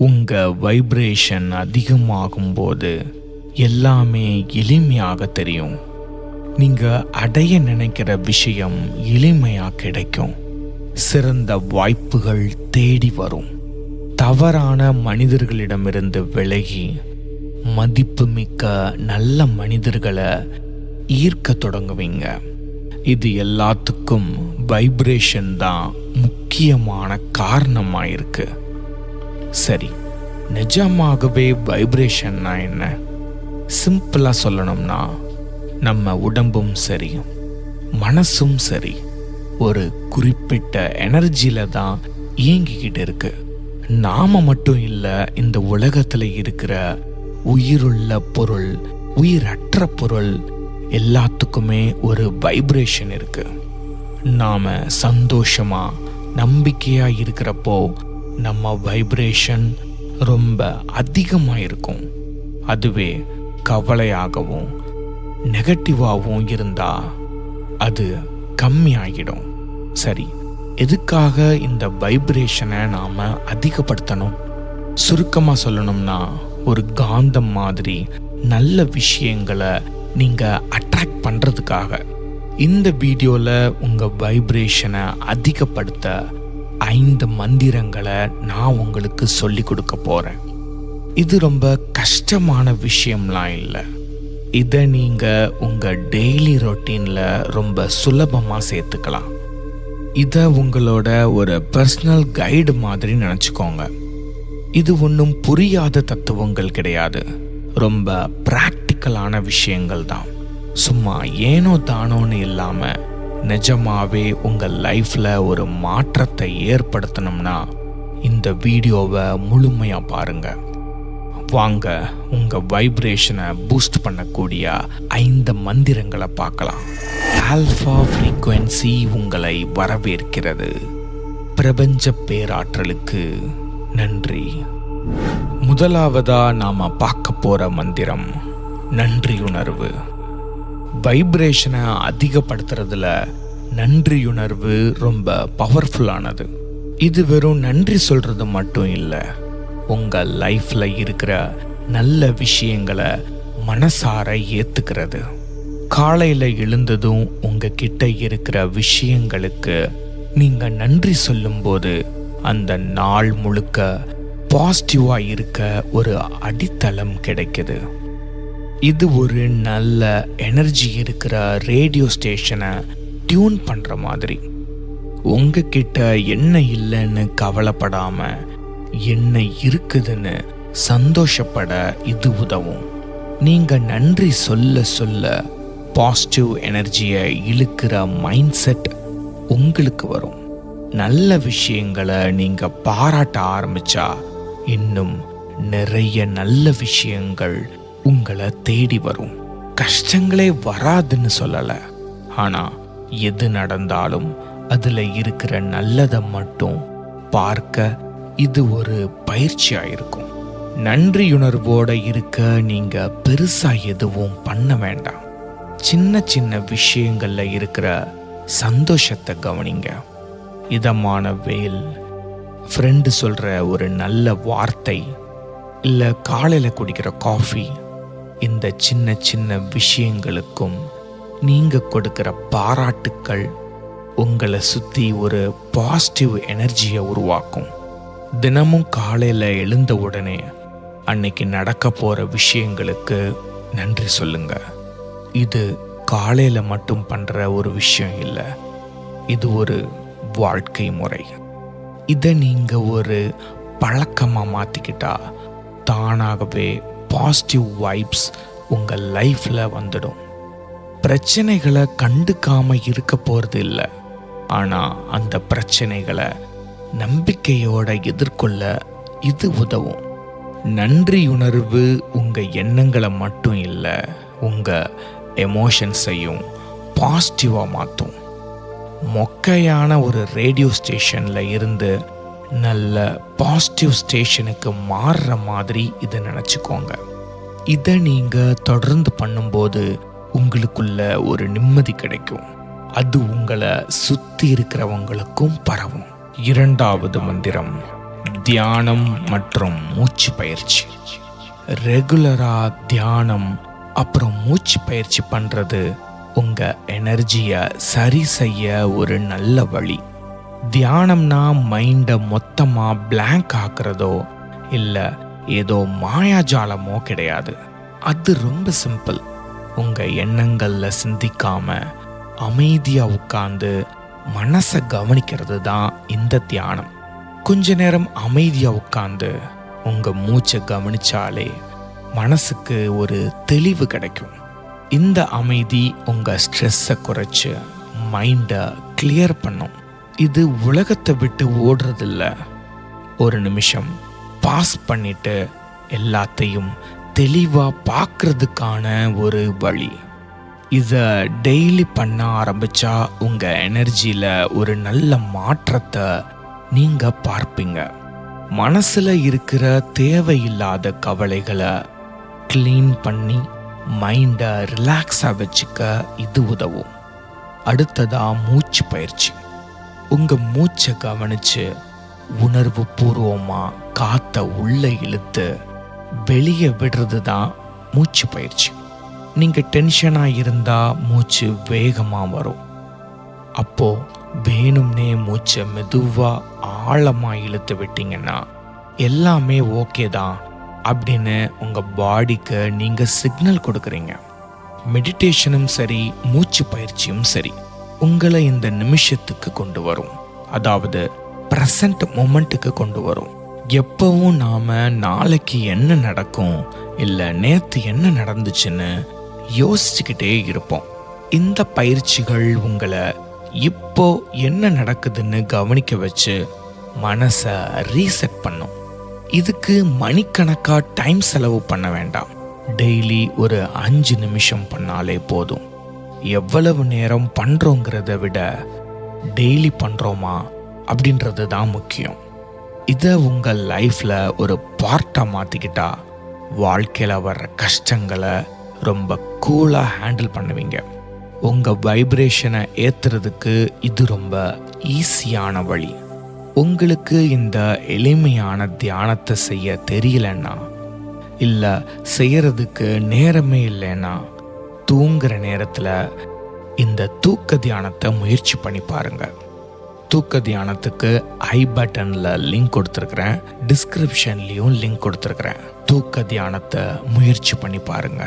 உங்கள் வைப்ரேஷன் அதிகமாகும்போது எல்லாமே எளிமையாக தெரியும். நீங்கள் அடைய நினைக்கிற விஷயம் எளிமையாக கிடைக்கும். சிறந்த வாய்ப்புகள் தேடி வரும். தவறான மனிதர்களிடமிருந்து விலகி மதிப்புமிக்க நல்ல மனிதர்களை ஈர்க்க தொடங்குவீங்க. இது எல்லாத்துக்கும் வைப்ரேஷன் தான் முக்கியமான காரணமாக இருக்கு. சரி, நிஜமாகவே வைப்ரேஷன்னா என்ன? சிம்பிளாக சொல்லணும்னா, நம்ம உடம்பும் சரி மனசும் சரி ஒரு குறிப்பிட்ட எனர்ஜியில் தான் இயங்கிக்கிட்டு இருக்கு. நாம மட்டும் இல்லை, இந்த உலகத்தில் இருக்கிற உயிருள்ள பொருள், உயிரற்ற பொருள் எல்லாத்துக்குமே ஒரு வைப்ரேஷன் இருக்கு. நாம சந்தோஷமா நம்பிக்கையா இருக்கிறப்போ நம்ம வைப்ரேஷன் ரொம்ப அதிகமாக இருக்கும். அதுவே கவலையாகவும் நெகட்டிவாகவும் இருந்தா அது கம்மியாகிடும். சரி, எதுக்காக இந்த வைப்ரேஷனை நாம் அதிகப்படுத்தணும்? சுருக்கமாக சொல்லணும்னா, ஒரு காந்தம் மாதிரி நல்ல விஷயங்களை நீங்கள் அட்ராக்ட் பண்ணுறதுக்காக. இந்த வீடியோவில் உங்கள் வைப்ரேஷனை அதிகப்படுத்த 5 மந்திரங்களை நான் உங்களுக்கு சொல்லி கொடுக்க போகிறேன். இது ரொம்ப கஷ்டமான விஷயம்லாம் இல்லை. இதை நீங்கள் உங்கள் டெய்லி ரொட்டீனில் ரொம்ப சுலபமாக சேர்த்துக்கலாம். இதை உங்களோட ஒரு பர்சனல் கைடு மாதிரி நினச்சிக்கோங்க. இது ஒன்றும் புரியாத தத்துவங்கள் கிடையாது. ரொம்ப ப்ராக்டிக்கலான விஷயங்கள் தான். சும்மா ஏனோ தானோன்னு இல்லாமல் நிஜமாவே உங்கள் லைஃப்பில் ஒரு மாற்றத்தை ஏற்படுத்தணும்னா இந்த வீடியோவை முழுமையாக பாருங்கள். வாங்க, உங்கள் வைப்ரேஷனை பூஸ்ட் பண்ணக்கூடிய 5 மந்திரங்களை பார்க்கலாம். ஆல்ஃபா ஃப்ரீக்வன்சி உங்களை வரவேற்கிறது. பிரபஞ்ச பேராற்றலுக்கு நன்றி. முதலாவதா நாம் பார்க்க போகிற மந்திரம் நன்றியுணர்வு. வைப்ரேஷனை அதிகப்படுத்துறதுல நன்றியுணர்வு ரொம்ப பவர்ஃபுல்லானது. இது வெறும் நன்றி சொல்கிறது மட்டும் இல்லை, உங்கள் லைஃப்பில் இருக்கிற நல்ல விஷயங்களை மனசார ஏற்றுக்கிறது. காலையில் எழுந்ததும் உங்ககிட்ட இருக்கிற விஷயங்களுக்கு நீங்கள் நன்றி சொல்லும்போது அந்த நாள் முழுக்க பாசிட்டிவாக இருக்க ஒரு அடித்தளம் கிடைக்குது. இது ஒரு நல்ல எனர்ஜி இருக்கிற ரேடியோ ஸ்டேஷனை டியூன் பண்ணுற மாதிரி. உங்ககிட்ட என்ன இல்லைன்னு கவலைப்படாமல் என்ன இருக்குதுன்னு சந்தோஷப்பட இது உதவும். நீங்கள் நன்றி சொல்ல சொல்ல பாசிட்டிவ் எனர்ஜியை இழுக்கிற மைண்ட் செட் உங்களுக்கு வரும். நல்ல விஷயங்களை நீங்கள் பாராட்ட ஆரம்பித்தா இன்னும் நிறைய நல்ல விஷயங்கள் உங்களை தேடி வரும். கஷ்டங்களே வராதுன்னு சொல்லலை, ஆனால் எது நடந்தாலும் அதில் இருக்கிற நல்லதை மட்டும் பார்க்க இது ஒரு பயிற்சியாக இருக்கும். நன்றியுணர்வோட இருக்க நீங்கள் பெருசாக எதுவும் பண்ண வேண்டாம். சின்ன சின்ன விஷயங்களில் இருக்கிற சந்தோஷத்தை கவனிங்க. இதமான வேல், ஃப்ரெண்டு சொல்கிற ஒரு நல்ல வார்த்தை, இல்லை காலையில் குடிக்கிற காஃபி, இந்த சின்ன சின்ன விஷயங்களுக்கும் நீங்கள் கொடுக்கிற பாராட்டுக்கள் உங்களை சுற்றி ஒரு பாசிட்டிவ் எனர்ஜியை உருவாக்கும். தினமும் காலையில் எழுந்த உடனே அன்னைக்கு நடக்க போகிற விஷயங்களுக்கு நன்றி சொல்லுங்க. இது காலையில் மட்டும் பண்ணுற ஒரு விஷயம் இல்லை, இது ஒரு வாழ்க்கை முறை. இதை நீங்கள் ஒரு பழக்கமாக மாற்றிக்கிட்டா தானாகவே பாசிட்டிவ் வைப்ஸ் உங்கள் லைஃப்பில் வந்துடும். பிரச்சனைகளை கண்டுக்காமல் இருக்க போகிறது இல்லை, ஆனால் அந்த பிரச்சனைகளை நம்பிக்கையோட எதிர்கொள்ள இது உதவும். நன்றியுணர்வு உங்கள் எண்ணங்களை மட்டும் இல்லை, உங்கள் எமோஷன்ஸையும் பாசிட்டிவாக மாற்றும். மொக்கையான ஒரு ரேடியோ ஸ்டேஷனில் இருந்து நல்ல பாசிட்டிவ் ஸ்டேஷனுக்கு மாறுற மாதிரி இதை நினச்சிக்கோங்க. இதை நீங்கள் தொடர்ந்து பண்ணும்போது உங்களுக்குள்ள ஒரு நிம்மதி கிடைக்கும். அது உங்களை சுற்றி இருக்கிறவங்களுக்கும் பரவும். 2வது மந்திரம் தியானம் மற்றும் மூச்சு பயிற்சி. ரெகுலராக தியானம் அப்புறம் மூச்சு பயிற்சி பண்ணுறது உங்கள் எனர்ஜியை சரி செய்ய ஒரு நல்ல வழி. தியானம்னா மைண்டை மொத்தமாக பிளாங்க் ஆக்குறதோ இல்லை ஏதோ மாயாஜாலமோ கிடையாது. அது ரொம்ப சிம்பிள். உங்கள் எண்ணங்களில் சிந்திக்காம அமைதியாக உட்கார்ந்து மனசை கவனிக்கிறது தான் இந்த தியானம். கொஞ்ச நேரம் அமைதியாக உட்கார்ந்து உங்கள் மூச்சை கவனிச்சாலே மனசுக்கு ஒரு தெளிவு கிடைக்கும். இந்த அமைதி உங்கள் ஸ்ட்ரெஸ்ஸை குறைச்சி மைண்டை கிளியர் பண்ணும். இது உலகத்தை விட்டு ஓடுறதில்ல. ஒரு நிமிஷம் பாஸ் பண்ணிட்டு எல்லாத்தையும் தெளிவாக பார்க்கறதுக்கான ஒரு வழி. இதை டெய்லி பண்ண ஆரம்பித்தா உங்கள் எனர்ஜியில் ஒரு நல்ல மாற்றத்தை நீங்கள் பார்ப்பீங்க. மனசில் இருக்கிற தேவையில்லாத கவலைகளை க்ளீன் பண்ணி மைண்டை ரிலாக்ஸாக வச்சுக்க இது உதவும். அடுத்ததாக மூச்சு பயிற்சி. உங்கள் மூச்சை கவனித்து உணர்வு பூர்வமாக காற்றை உள்ளே இழுத்து வெளியே விடுறது தான் மூச்சு பயிற்சி. நீங்கள் டென்ஷனாக இருந்தால் மூச்சு வேகமாக வரும். அப்போது வேணும்னே மூச்சை மெதுவாக ஆழமாக இழுத்து விட்டீங்கன்னா எல்லாமே ஓகே தான் அப்படின்னு உங்கள் பாடிக்கு நீங்கள் சிக்னல் கொடுக்குறீங்க. மெடிடேஷனும் சரி மூச்சு பயிற்சியும் சரி உங்களை இந்த நிமிஷத்துக்கு கொண்டு வரும். அதாவது ப்ரெசன்ட் மொமெண்ட்டுக்கு கொண்டு வரும். எப்பவும் நாம் நாளைக்கு என்ன நடக்கும் இல்லை நேற்று என்ன நடந்துச்சுன்னு யோசிச்சுக்கிட்டே இருப்போம். இந்த பயிற்சிகள் உங்களை இப்போ என்ன நடக்குதுன்னு கவனிக்க வச்சு மனசை ரீசெட் பண்ணும். இதுக்கு மணிக்கணக்காக டைம் செலவு பண்ண வேண்டாம். டெய்லி ஒரு 5 நிமிஷம் பண்ணாலே போதும். எவ்வளவு நேரம் பண்ணுறோங்கிறத விட டெய்லி பண்ணுறோமா அப்படின்றது தான் முக்கியம். இதை உங்கள் லைஃப்பில் ஒரு பார்ட்டாக மாற்றிக்கிட்டா வாழ்க்கையில் வர்ற கஷ்டங்களை ரொம்ப கூலாக ஹேண்டில் பண்ணுவீங்க. உங்கள் வைப்ரேஷனை ஏற்றுறதுக்கு இது ரொம்ப ஈஸியான வழி. உங்களுக்கு இந்த எளிமையான தியானத்தை செய்ய தெரியலன்னா இல்லை செய்யறதுக்கு நேரமே இல்லைன்னா தூங்குற நேரத்தில் இந்த தூக்க தியானத்தை முயற்சி பண்ணி பாருங்க. தூக்க தியானத்துக்கு ஐ பட்டனில் லிங்க் கொடுத்துருக்குறேன், டிஸ்கிரிப்ஷன்லேயும் லிங்க் கொடுத்துருக்குறேன். தூக்க தியானத்தை முயற்சி பண்ணி பாருங்க.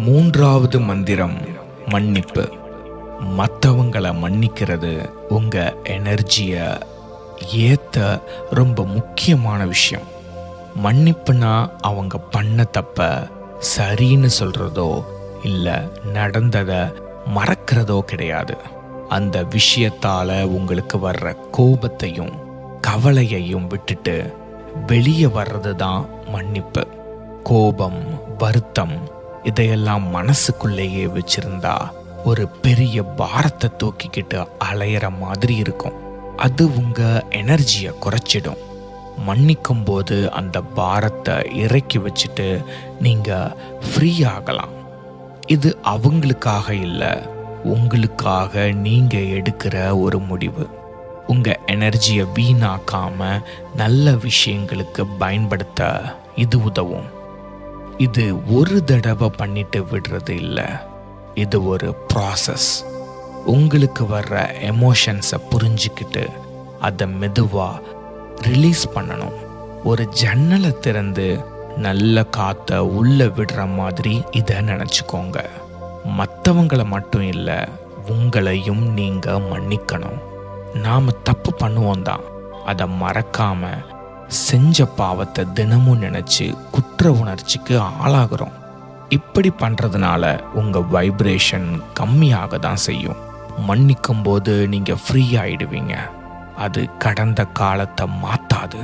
3வது மந்திரம் மன்னிப்பு. மற்றவங்களை மன்னிக்கிறது உங்கள் எனர்ஜியை ஏற்ற ரொம்ப முக்கியமான விஷயம். மன்னிப்புனா அவங்க பண்ண தப்ப சரின்னு சொல்கிறதோ இல்லை நடந்ததை மறக்கிறதோ கிடையாது. அந்த விஷயத்தால் உங்களுக்கு வர்ற கோபத்தையும் கவலையையும் விட்டுட்டு வெளியே வர்றது தான் மன்னிப்பு. கோபம், வருத்தம் இதையெல்லாம் மனசுக்குள்ளேயே வச்சிருந்தா ஒரு பெரிய பாரத்தை தூக்கிக்கிட்டு அலையிற மாதிரி இருக்கும். அது உங்கள் எனர்ஜியை குறைச்சிடும். மன்னிக்கும் போது அந்த பாரத்தை இறக்கி வச்சுட்டு நீங்கள் ஃப்ரீ ஆகலாம். இது அவங்களுக்காக இல்லை, உங்களுக்காக நீங்கள் எடுக்கிற ஒரு முடிவு. உங்கள் எனர்ஜியை வீணாக்காம நல்ல விஷயங்களுக்கு பயன்படுத்த இது உதவும். இது ஒரு தடவை பண்ணிட்டு விடுறது இல்லை, இது ஒரு ப்ராசஸ். உங்களுக்கு வர்ற எமோஷன்ஸை புரிஞ்சுக்கிட்டு அதை மெதுவாக ரிலீஸ் பண்ணணும். ஒரு ஜன்னலை திறந்து நல்ல காற்றை உள்ளே விடுற மாதிரி இதை நினச்சிக்கோங்க. மற்றவங்களை மட்டும் இல்லை, உங்களையும் நீங்கள் மன்னிக்கணும். நாம் தப்பு பண்ணுவோம் தான், அதை மறக்காம செஞ்ச பாவத்தை தினமும் நினச்சி குற்ற உணர்ச்சிக்கு ஆளாகிறோம். இப்படி பண்ணுறதுனால உங்கள் வைப்ரேஷன் கம்மியாக தான் செய்யும். மன்னிக்கும் போது நீங்கள் ஃப்ரீ ஆயிடுவீங்க. அது கடந்த காலத்தை மாற்றாது,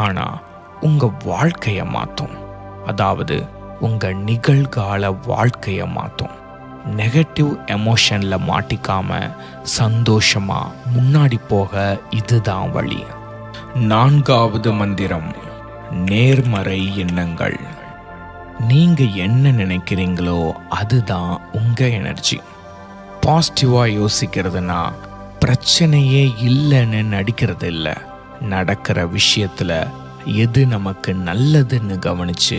ஆனால் உங்கள் வாழ்க்கையை மாற்றும். அதாவது உங்கள் நிகழ்கால வாழ்க்கையை மாற்றும். நெகட்டிவ் எமோஷனில் மாட்டிக்காம சந்தோஷமாக முன்னாடி போக இதுதான் வழி. 4வது மந்திரம் நேர்மறை எண்ணங்கள். நீங்கள் என்ன நினைக்கிறீங்களோ அதுதான் உங்கள் எனர்ஜி. பாசிட்டிவாக யோசிக்கிறதுனா பிரச்சனையே இல்லைன்னு நடிக்கிறது இல்லை, நடக்கிற விஷயத்துல எது நமக்கு நல்லதுன்னு கவனிச்சு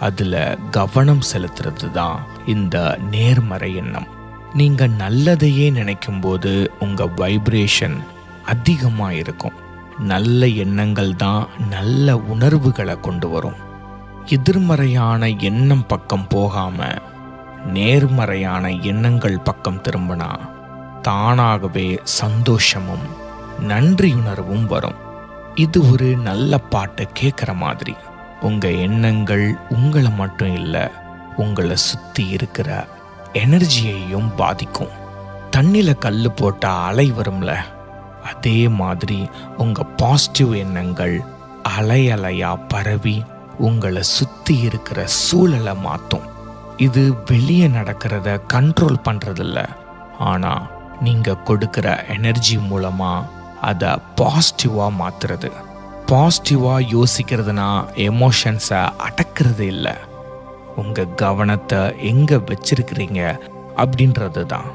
அதுல கவனம் செலுத்துறது தான் இந்த நேர்மறை எண்ணம். நீங்க நல்லதையே நினைக்கும் போது உங்க வைப்ரேஷன் அதிகமா இருக்கும். நல்ல எண்ணங்கள் தான் நல்ல உணர்வுகளை கொண்டு வரும். எதிர்மறையான எண்ணம் பக்கம் போகாம நேர்மறையான எண்ணங்கள் பக்கம் திரும்பினா தானாகவே சந்தோஷமும் நன்றியுணர்வும் வரும். இது ஒரு நல்ல பாட்டை கேட்குற மாதிரி. உங்க எண்ணங்கள் உங்களை மட்டும் இல்லை, உங்களை சுற்றி இருக்கிற எனர்ஜியையும் பாதிக்கும். தண்ணில கல் போட்ட அலை வரும்ல, அதே மாதிரி உங்க பாசிட்டிவ் எண்ணங்கள் அலை அலையா பரவி உங்களை சுற்றி இருக்கிற சூழலை மாற்றும். இது வெளியே நடக்கிறத கண்ட்ரோல் பண்ணுறதில்ல, ஆனால் நீங்கள் கொடுக்குற எனர்ஜி மூலமாக அதை பாசிட்டிவாக மாற்றுறது. பாசிட்டிவாக யோசிக்கிறதுனா எமோஷன்ஸை அடக்கிறது இல்லை, உங்கள் கவனத்தை எங்கே வச்சிருக்கிறீங்க அப்படின்றது தான்.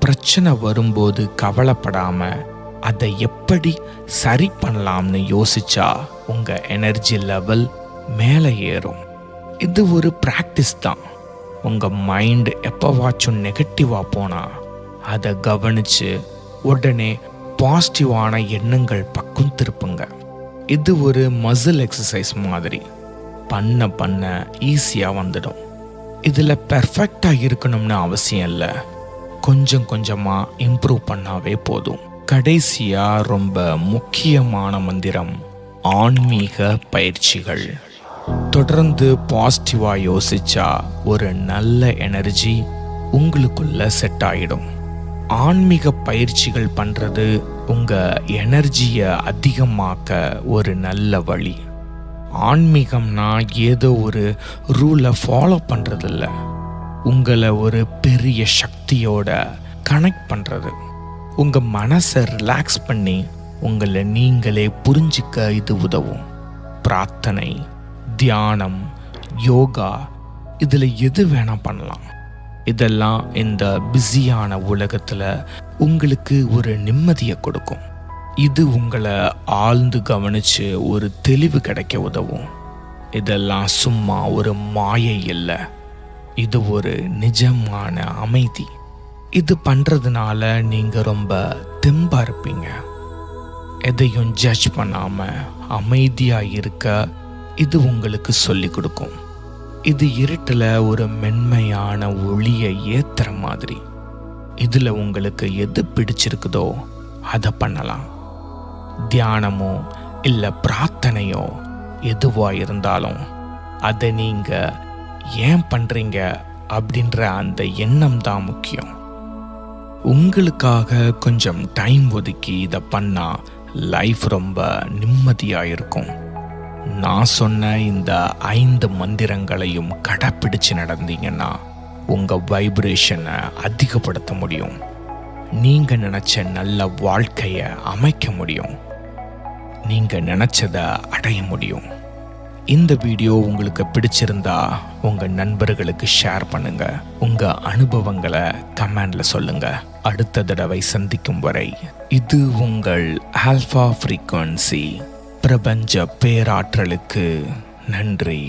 பிரச்சனை வரும்போது கவலைப்படாமல் அதை எப்படி சரி பண்ணலாம்னு யோசிச்சா உங்கள் எனர்ஜி லெவல் மேலே ஏறும். இது ஒரு ப்ராக்டிஸ் தான். உங்கள் மைண்ட் எப்போவாச்சும் நெகட்டிவாக போனால் அதை கவனித்து உடனே பாசிட்டிவான எண்ணங்கள் பக்கம் திருப்புங்க. இது ஒரு மசில் எக்ஸசைஸ் மாதிரி. பண்ண பண்ண ஈஸியாக வந்துடும். இதில் பெர்ஃபெக்டாக இருக்கணும்னு அவசியம் இல்லை, கொஞ்சம் கொஞ்சமாக இம்ப்ரூவ் பண்ணாவே போதும். கடைசியாக ரொம்ப முக்கியமான மந்திரம் ஆன்மீக பயிற்சிகள். தொடர்ந்து பாசிட்டிவாக யோசிச்சா ஒரு நல்ல எனர்ஜி உங்களுக்குள்ள செட் ஆகிடும். ஆன்மீக பயிற்சிகள் பண்ணுறது உங்கள் எனர்ஜியை அதிகமாக்க ஒரு நல்ல வழி. ஆன்மீகம்னா ஏதோ ஒரு ரூலை ஃபாலோ பண்ணுறதில்ல, உங்களை ஒரு பெரிய சக்தியோட கனெக்ட் பண்ணுறது. உங்கள் மனசை ரிலாக்ஸ் பண்ணி உங்களை நீங்களே புரிஞ்சிக்க இது உதவும். பிரார்த்தனை, தியானம், யோகா, இதில் எது வேணால் பண்ணலாம். இதெல்லாம் இந்த பிஸியான உலகத்தில் உங்களுக்கு ஒரு நிம்மதியை கொடுக்கும். இது உங்களை ஆழ்ந்து கவனித்து ஒரு தெளிவு கிடைக்க உதவும். இதெல்லாம் சும்மா ஒரு மாயை இல்லை, இது ஒரு நிஜமான அமைதி. இது பண்ணுறதுனால நீங்கள் ரொம்ப தெம்பாக இருப்பீங்க. எதையும் ஜட்ஜ் பண்ணாமல் அமைதியாக இருக்க இது உங்களுக்கு சொல்லி கொடுக்கும். இது இருட்டில் ஒரு மென்மையான ஒளியை ஏற்றுற மாதிரி. இதில் உங்களுக்கு எது பிடிச்சிருக்குதோ அதை பண்ணலாம். தியானமோ இல்லை பிரார்த்தனையோ எதுவாக இருந்தாலும் அதை நீங்கள் ஏன் பண்ணுறீங்க அப்படின்ற அந்த எண்ணம் தான் முக்கியம். உங்களுக்காக கொஞ்சம் டைம் ஒதுக்கி இதை பண்ணால் லைஃப் ரொம்ப நிம்மதியாக இருக்கும். நான் சொன்ன இந்த 5 மந்திரங்களையும் கடைப்பிடிச்சு நடந்தீங்கன்னா உங்கள் வைப்ரேஷனை அதிகப்படுத்த முடியும். நீங்கள் நினச்ச நல்ல வாழ்க்கையை அமைக்க முடியும். நீங்கள் நினச்சதை அடைய முடியும். இந்த வீடியோ உங்களுக்கு பிடிச்சிருந்தா உங்கள் நண்பர்களுக்கு ஷேர் பண்ணுங்க. உங்கள் அனுபவங்களை கமெண்ட்ல சொல்லுங்க. அடுத்த தடவை சந்திக்கும் வரை இது உங்கள் ஆல்ஃபா ஃப்ரீக்வன்சி. பிரபஞ்ச பேராற்றலுக்கு நன்றி.